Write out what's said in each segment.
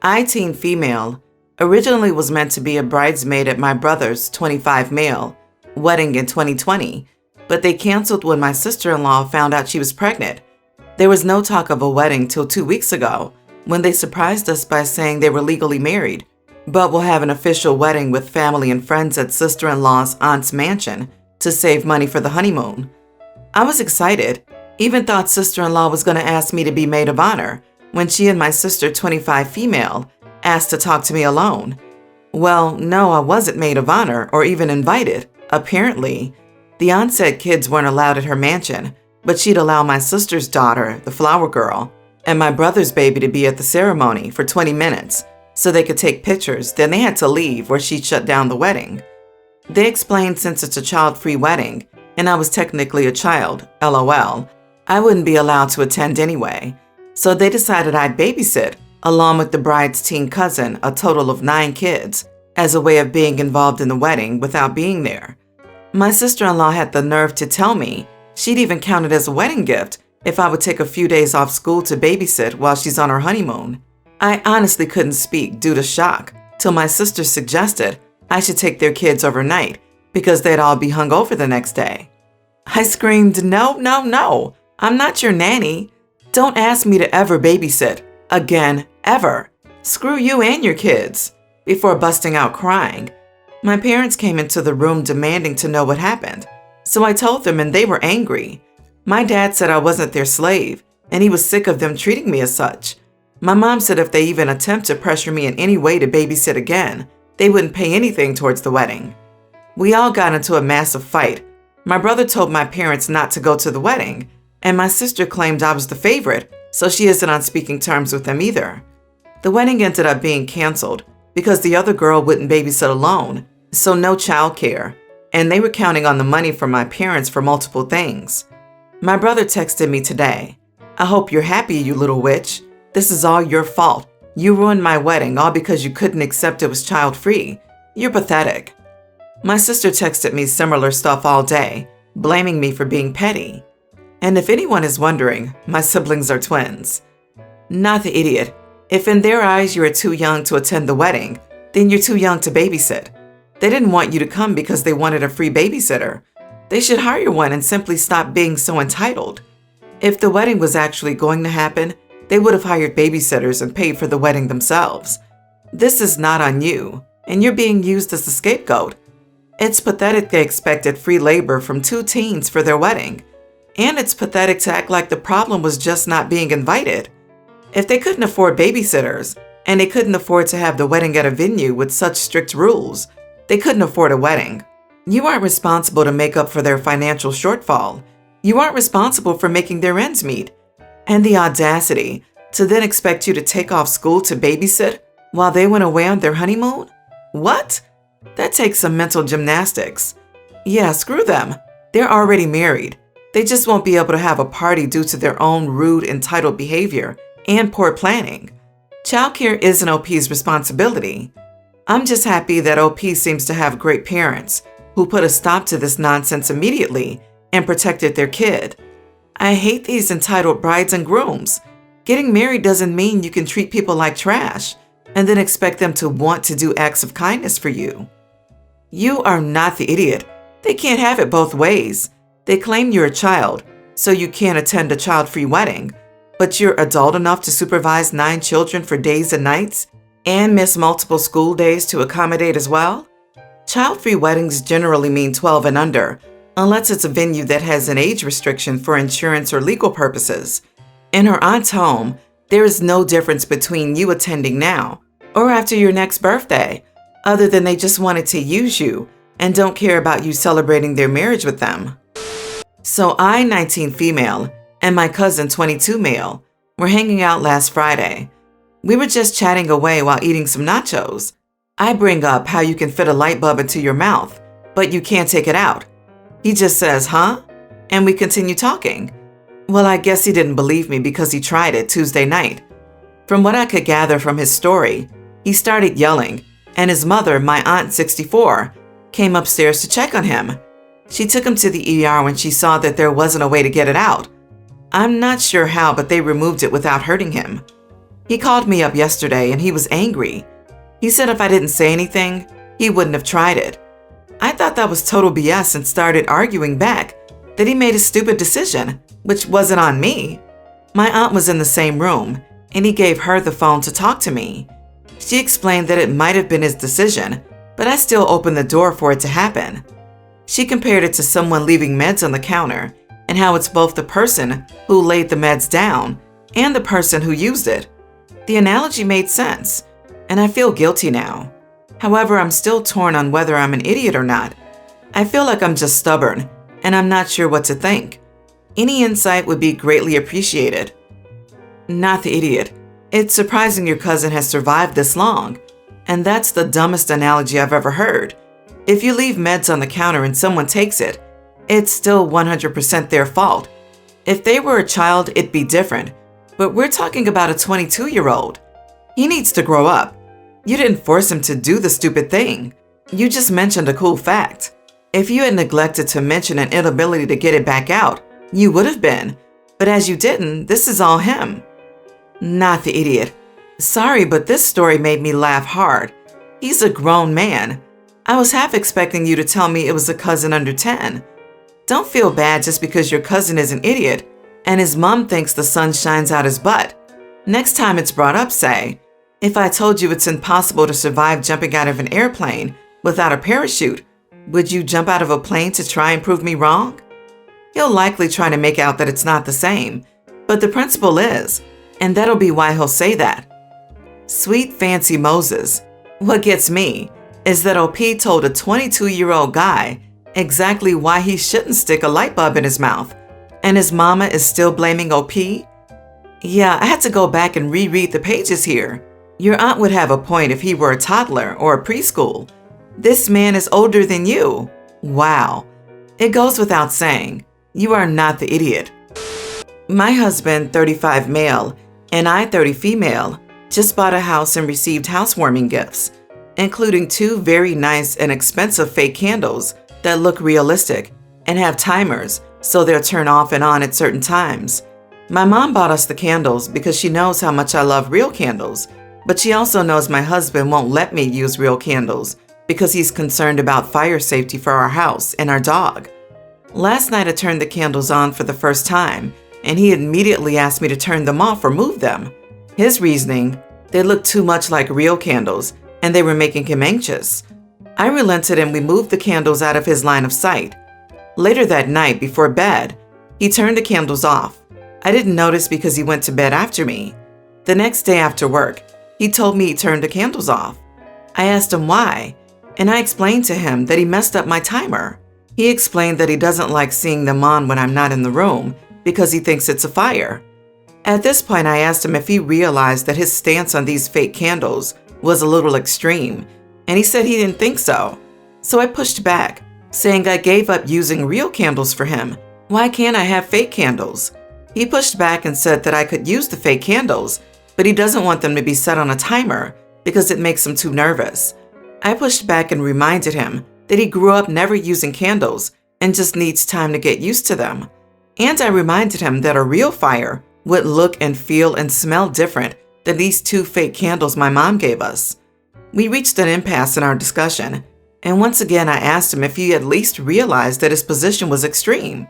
I-teen female originally was meant to be a bridesmaid at my brother's 25 male wedding in 2020, but they canceled when my sister-in-law found out she was pregnant. There was no talk of a wedding till 2 weeks ago when they surprised us by saying they were legally married, but will have an official wedding with family and friends at sister-in-law's aunt's mansion to save money for the honeymoon. I was excited, even thought sister-in-law was going to ask me to be maid of honor when she and my sister, 25 female, asked to talk to me alone. Well, no, I wasn't maid of honor or even invited, apparently. The aunt said kids weren't allowed at her mansion, but she'd allow my sister's daughter, the flower girl, and my brother's baby to be at the ceremony for 20 minutes so they could take pictures. Then they had to leave where she'd shut down the wedding. They explained since it's a child-free wedding, and I was technically a child, LOL, I wouldn't be allowed to attend anyway. So they decided I'd babysit, along with the bride's teen cousin, a total of 9 kids, as a way of being involved in the wedding without being there. My sister-in-law had the nerve to tell me she'd even count it as a wedding gift if I would take a few days off school to babysit while she's on her honeymoon. I honestly couldn't speak due to shock till my sister suggested I should take their kids overnight because they'd all be hungover the next day. I screamed, "No, no, no, I'm not your nanny. Don't ask me to ever babysit. Again, ever. Screw you and your kids," before busting out crying. My parents came into the room demanding to know what happened, so I told them and they were angry. My dad said I wasn't their slave, and he was sick of them treating me as such. My mom said if they even attempt to pressure me in any way to babysit again, they wouldn't pay anything towards the wedding. We all got into a massive fight. My brother told my parents not to go to the wedding, and my sister claimed I was the favorite, so she isn't on speaking terms with them either. The wedding ended up being canceled because the other girl wouldn't babysit alone, so no childcare, and they were counting on the money from my parents for multiple things. My brother texted me today, "I hope you're happy, you little witch. This is all your fault. You ruined my wedding all because you couldn't accept it was child-free. You're pathetic." My sister texted me similar stuff all day, blaming me for being petty. And if anyone is wondering, my siblings are twins. Not the idiot. If in their eyes you are too young to attend the wedding, then you're too young to babysit. They didn't want you to come because they wanted a free babysitter. They should hire one and simply stop being so entitled. If the wedding was actually going to happen, they would have hired babysitters and paid for the wedding themselves. This is not on you, and you're being used as the scapegoat. It's pathetic they expected free labor from 2 teens for their wedding. And it's pathetic to act like the problem was just not being invited. If they couldn't afford babysitters, and they couldn't afford to have the wedding at a venue with such strict rules, they couldn't afford a wedding. You aren't responsible to make up for their financial shortfall. You aren't responsible for making their ends meet. And the audacity to then expect you to take off school to babysit while they went away on their honeymoon? What? That takes some mental gymnastics. Yeah, screw them. They're already married. They just won't be able to have a party due to their own rude, entitled behavior and poor planning. Childcare isn't OP's responsibility. I'm just happy that OP seems to have great parents who put a stop to this nonsense immediately and protected their kid. I hate these entitled brides and grooms. Getting married doesn't mean you can treat people like trash and then expect them to want to do acts of kindness for you. You are not the idiot. They can't have it both ways. They claim you're a child, so you can't attend a child-free wedding, but you're adult enough to supervise 9 children for days and nights and miss multiple school days to accommodate as well? Child-free weddings generally mean 12 and under, unless it's a venue that has an age restriction for insurance or legal purposes. In her aunt's home, there is no difference between you attending now or after your next birthday, other than they just wanted to use you and don't care about you celebrating their marriage with them. So I, 19 female, and my cousin, 22 male, were hanging out last Friday. We were just chatting away while eating some nachos. I bring up how you can fit a light bulb into your mouth, but you can't take it out. He just says, "Huh?" And we continue talking. Well, I guess he didn't believe me because he tried it Tuesday night. From what I could gather from his story, he started yelling, and his mother, my aunt, 64, came upstairs to check on him. She took him to the ER when she saw that there wasn't a way to get it out. I'm not sure how, but they removed it without hurting him. He called me up yesterday and he was angry. He said if I didn't say anything, he wouldn't have tried it. I thought that was total BS and started arguing back that he made a stupid decision, which wasn't on me. My aunt was in the same room and he gave her the phone to talk to me. She explained that it might have been his decision, but I still opened the door for it to happen. She compared it to someone leaving meds on the counter and how it's both the person who laid the meds down and the person who used it. The analogy made sense, and I feel guilty now. However, I'm still torn on whether I'm an idiot or not. I feel like I'm just stubborn, and I'm not sure what to think. Any insight would be greatly appreciated. Not the idiot. It's surprising your cousin has survived this long, and that's the dumbest analogy I've ever heard. If you leave meds on the counter and someone takes it, it's still 100% their fault. If they were a child, it'd be different, but we're talking about a 22-year-old. He needs to grow up. You didn't force him to do the stupid thing. You just mentioned a cool fact. If you had neglected to mention an inability to get it back out, you would have been. But as you didn't, this is all him. Not the idiot. Sorry, but this story made me laugh hard. He's a grown man. I was half expecting you to tell me it was a cousin under 10. Don't feel bad just because your cousin is an idiot and his mom thinks the sun shines out his butt. Next time it's brought up, say, if I told you it's impossible to survive jumping out of an airplane without a parachute, would you jump out of a plane to try and prove me wrong? He'll likely try to make out that it's not the same, but the principle is, and that'll be why he'll say that. Sweet fancy Moses. What gets me is that OP told a 22-year-old guy exactly why he shouldn't stick a light bulb in his mouth, and his mama is still blaming OP? Yeah, I had to go back and reread the pages here. Your aunt would have a point if he were a toddler or a preschool. This man is older than you. Wow. It goes without saying, you are not the idiot. My husband, 35 male, and I, 30 female, just bought a house and received housewarming gifts, including 2 very nice and expensive fake candles that look realistic and have timers so they'll turn off and on at certain times. My mom bought us the candles because she knows how much I love real candles, but she also knows my husband won't let me use real candles because he's concerned about fire safety for our house and our dog. Last night I turned the candles on for the first time, and he immediately asked me to turn them off or move them. His reasoning, they looked too much like real candles and they were making him anxious. I relented and we moved the candles out of his line of sight. Later that night, before bed, he turned the candles off. I didn't notice because he went to bed after me. The next day after work, he told me he turned the candles off. I asked him why, and I explained to him that he messed up my timer. He explained that he doesn't like seeing them on when I'm not in the room because he thinks it's a fire. At this point, I asked him if he realized that his stance on these fake candles was a little extreme, and he said he didn't think so. So I pushed back, saying I gave up using real candles for him. Why can't I have fake candles? He pushed back and said that I could use the fake candles, but he doesn't want them to be set on a timer because it makes him too nervous. I pushed back and reminded him that he grew up never using candles and just needs time to get used to them. And I reminded him that a real fire would look and feel and smell different than these 2 fake candles my mom gave us. We reached an impasse in our discussion, and once again I asked him if he at least realized that his position was extreme.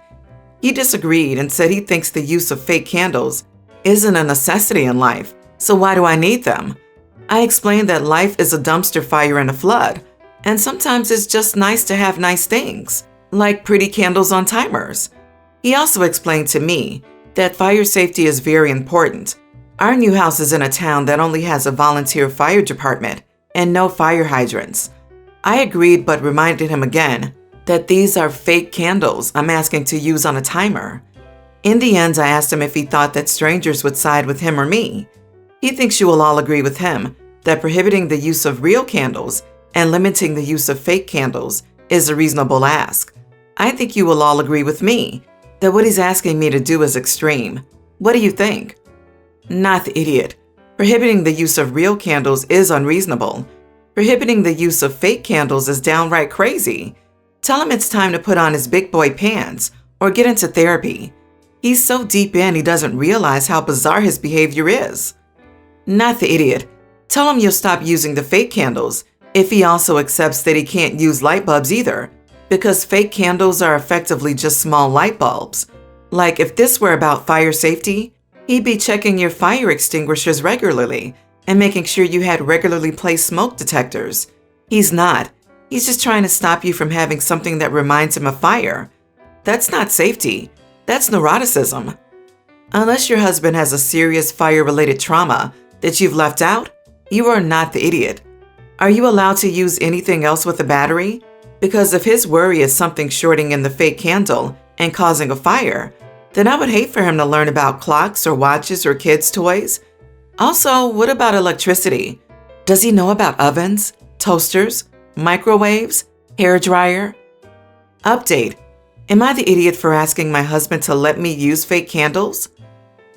He disagreed and said he thinks the use of fake candles isn't a necessity in life, so why do I need them? I explained that life is a dumpster fire and a flood, and sometimes it's just nice to have nice things, like pretty candles on timers. He also explained to me that fire safety is very important. Our new house is in a town that only has a volunteer fire department and no fire hydrants. I agreed but reminded him again that these are fake candles I'm asking to use on a timer. In the end, I asked him if he thought that strangers would side with him or me. He thinks you will all agree with him that prohibiting the use of real candles and limiting the use of fake candles is a reasonable ask. I think you will all agree with me that what he's asking me to do is extreme. What do you think? Not the idiot. Prohibiting the use of real candles is unreasonable. Prohibiting the use of fake candles is downright crazy. Tell him it's time to put on his big boy pants or get into therapy. He's so deep in he doesn't realize how bizarre his behavior is. Not the idiot. Tell him you'll stop using the fake candles if he also accepts that he can't use light bulbs either, because fake candles are effectively just small light bulbs. Like if this were about fire safety, he'd be checking your fire extinguishers regularly and making sure you had regularly placed smoke detectors. He's not. He's just trying to stop you from having something that reminds him of fire. That's not safety. That's neuroticism. Unless your husband has a serious fire-related trauma that you've left out, you are not the idiot. Are you allowed to use anything else with a battery? Because if his worry is something shorting in the fake candle and causing a fire, then I would hate for him to learn about clocks or watches or kids' toys. Also, what about electricity? Does he know about ovens, toasters, microwaves, hair dryer? Update. Am I the idiot for asking my husband to let me use fake candles?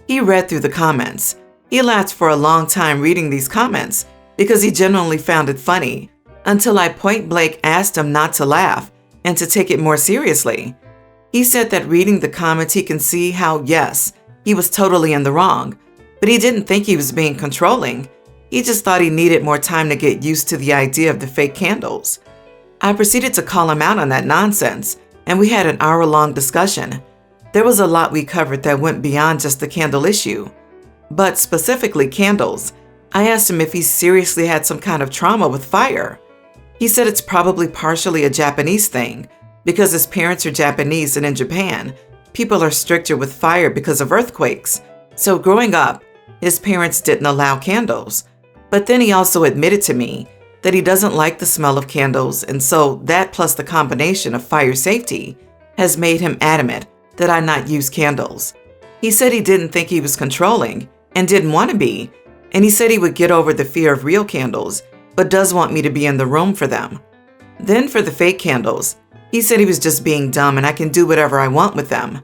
He read through the comments. He laughed for a long time reading these comments because he genuinely found it funny, until I point blank asked him not to laugh and to take it more seriously. He said that reading the comments he can see how, yes, he was totally in the wrong, but he didn't think he was being controlling. He just thought he needed more time to get used to the idea of the fake candles. I proceeded to call him out on that nonsense, and we had an hour-long discussion. There was a lot we covered that went beyond just the candle issue, but specifically candles. I asked him if he seriously had some kind of trauma with fire. He said it's probably partially a Japanese thing, because his parents are Japanese and in Japan, people are stricter with fire because of earthquakes. So growing up, his parents didn't allow candles. But then he also admitted to me that he doesn't like the smell of candles, and so that plus the combination of fire safety has made him adamant that I not use candles. He said he didn't think he was controlling and didn't want to be, and he said he would get over the fear of real candles, but does want me to be in the room for them. Then for the fake candles, he said he was just being dumb and I can do whatever I want with them.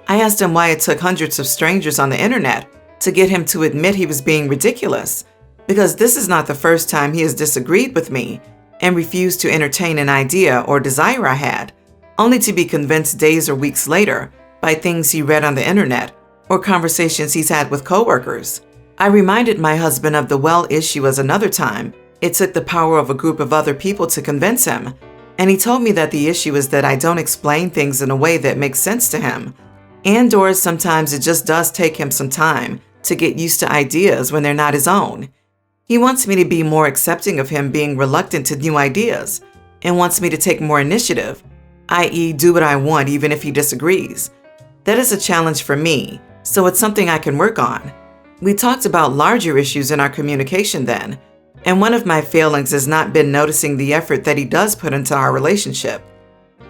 I asked him why it took hundreds of strangers on the internet to get him to admit he was being ridiculous, because this is not the first time he has disagreed with me and refused to entertain an idea or desire I had, only to be convinced days or weeks later by things he read on the internet or conversations he's had with coworkers. I reminded my husband of the well issue as another time it took the power of a group of other people to convince him, and he told me that the issue is that I don't explain things in a way that makes sense to him, and/or sometimes it just does take him some time to get used to ideas when they're not his own. He wants me to be more accepting of him being reluctant to new ideas and wants me to take more initiative, i.e. do what I want even if he disagrees. That is a challenge for me, so it's something I can work on. We talked about larger issues in our communication then, and one of my failings has not been noticing the effort that he does put into our relationship.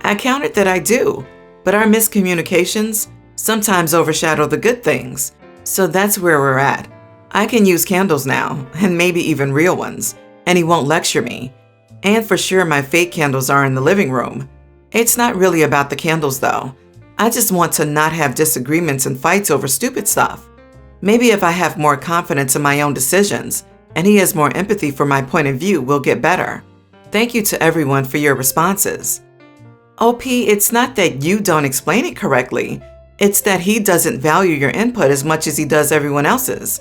I counted that I do, but our miscommunications sometimes overshadow the good things, so that's where we're at. I can use candles now, and maybe even real ones, and he won't lecture me. And for sure my fake candles are in the living room. It's not really about the candles though. I just want to not have disagreements and fights over stupid stuff. Maybe if I have more confidence in my own decisions, and he has more empathy for my point of view, we'll get better. Thank you to everyone for your responses. OP, it's not that you don't explain it correctly. It's that he doesn't value your input as much as he does everyone else's.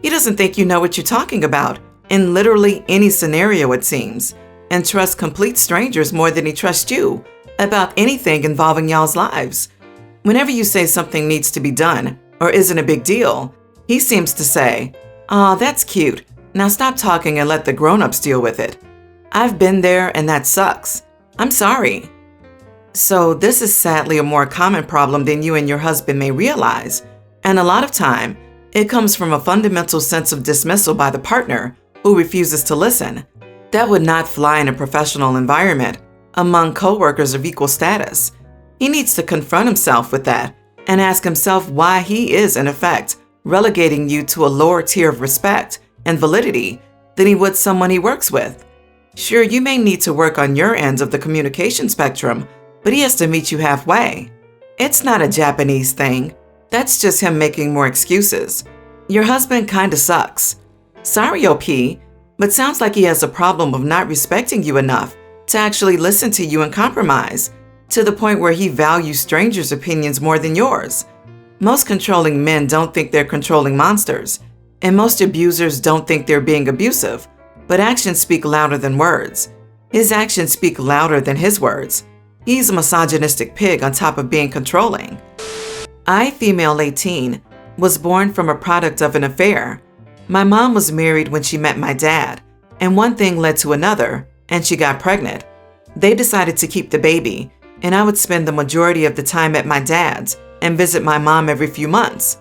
He doesn't think you know what you're talking about in literally any scenario, it seems, and trusts complete strangers more than he trusts you about anything involving y'all's lives. Whenever you say something needs to be done or isn't a big deal, he seems to say, "Aw, that's cute. Now stop talking and let the grown-ups deal with it." I've been there and that sucks. I'm sorry. So this is sadly a more common problem than you and your husband may realize, and a lot of time, it comes from a fundamental sense of dismissal by the partner who refuses to listen. That would not fly in a professional environment among coworkers of equal status. He needs to confront himself with that and ask himself why he is, in effect, relegating you to a lower tier of respect and validity than he would someone he works with. Sure, you may need to work on your ends of the communication spectrum, but he has to meet you halfway. It's not a Japanese thing. That's just him making more excuses. Your husband kinda sucks. Sorry, OP, but sounds like he has a problem of not respecting you enough to actually listen to you and compromise, to the point where he values strangers' opinions more than yours. Most controlling men don't think they're controlling monsters. and most abusers don't think they're being abusive, but actions speak louder than words. His actions speak louder than his words. He's a misogynistic pig on top of being controlling. I, female 18, was born from a product of an affair. My mom was married when she met my dad, and one thing led to another, and she got pregnant. They decided to keep the baby, and I would spend the majority of the time at my dad's and visit my mom every few months.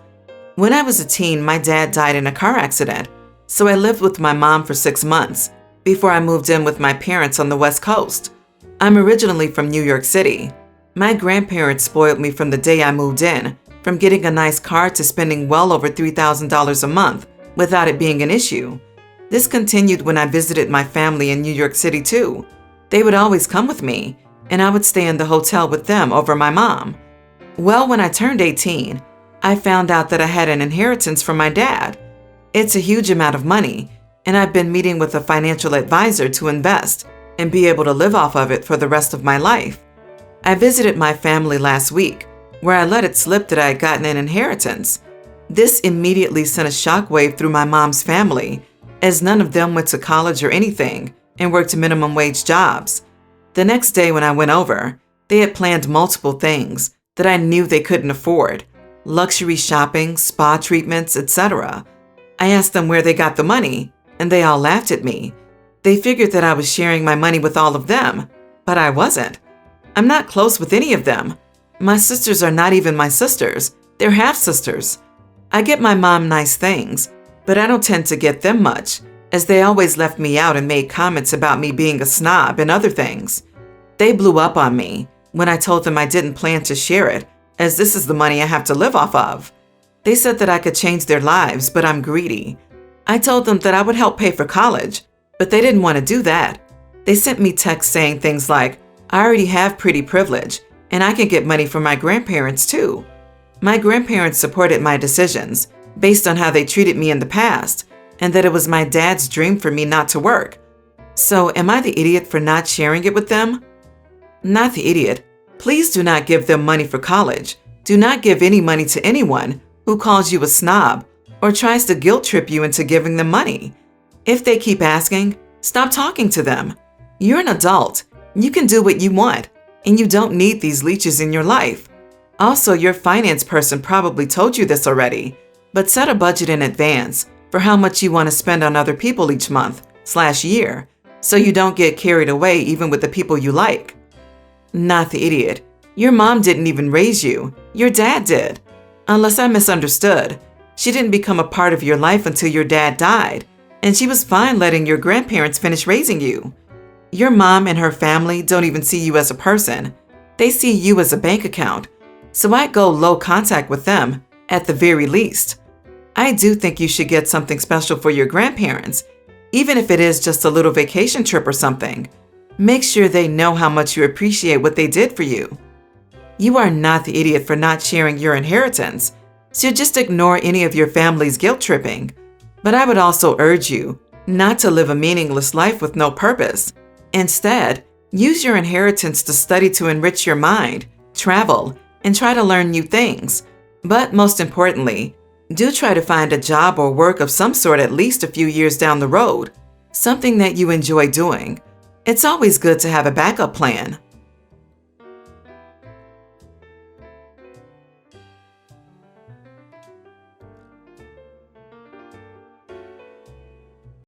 When I was a teen, my dad died in a car accident, so I lived with my mom for 6 months before I moved in with my parents on the West Coast. I'm originally from New York City. My grandparents spoiled me from the day I moved in, from getting a nice car to spending well over $3,000 a month without it being an issue. This continued when I visited my family in New York City too. They would always come with me, and I would stay in the hotel with them over my mom. Well, when I turned 18, I found out that I had an inheritance from my dad. It's a huge amount of money, and I've been meeting with a financial advisor to invest and be able to live off of it for the rest of my life. I visited my family last week, where I let it slip that I had gotten an inheritance. This immediately sent a shockwave through my mom's family, as none of them went to college or anything and worked minimum wage jobs. The next day when I went over, they had planned multiple things that I knew they couldn't afford: luxury shopping, spa treatments, etc. I asked them where they got the money, and they all laughed at me. They figured that I was sharing my money with all of them, but I wasn't. I'm not close with any of them. My sisters are not even my sisters. They're half-sisters. I get my mom nice things, but I don't tend to get them much, as they always left me out and made comments about me being a snob and other things. They blew up on me when I told them I didn't plan to share it, as this is the money I have to live off of. They said that I could change their lives, but I'm greedy. I told them that I would help pay for college, but they didn't want to do that. They sent me texts saying things like, "I already have pretty privilege, and I can get money from my grandparents too." My grandparents supported my decisions based on how they treated me in the past, and that it was my dad's dream for me not to work. So am I the idiot for not sharing it with them? Not the idiot. Please do not give them money for college. Do not give any money to anyone who calls you a snob or tries to guilt trip you into giving them money. If they keep asking, stop talking to them. You're an adult. You can do what you want, and you don't need these leeches in your life. Also, your finance person probably told you this already, but set a budget in advance for how much you want to spend on other people each month/year, so you don't get carried away even with the people you like. Not the idiot. Your mom didn't even raise you. Your dad did. Unless I misunderstood, she didn't become a part of your life until your dad died, and she was fine letting your grandparents finish raising you. Your mom and her family don't even see you as a person. They see you as a bank account. So I'd go low contact with them, at the very least. I do think you should get something special for your grandparents, even if it is just a little vacation trip or something. Make sure they know how much you appreciate what they did for you. You are not the idiot for not sharing your inheritance, so just ignore any of your family's guilt tripping. But I would also urge you not to live a meaningless life with no purpose. Instead, use your inheritance to study to enrich your mind, travel, and try to learn new things. But most importantly, do try to find a job or work of some sort at least a few years down the road, something that you enjoy doing. It's always good to have a backup plan.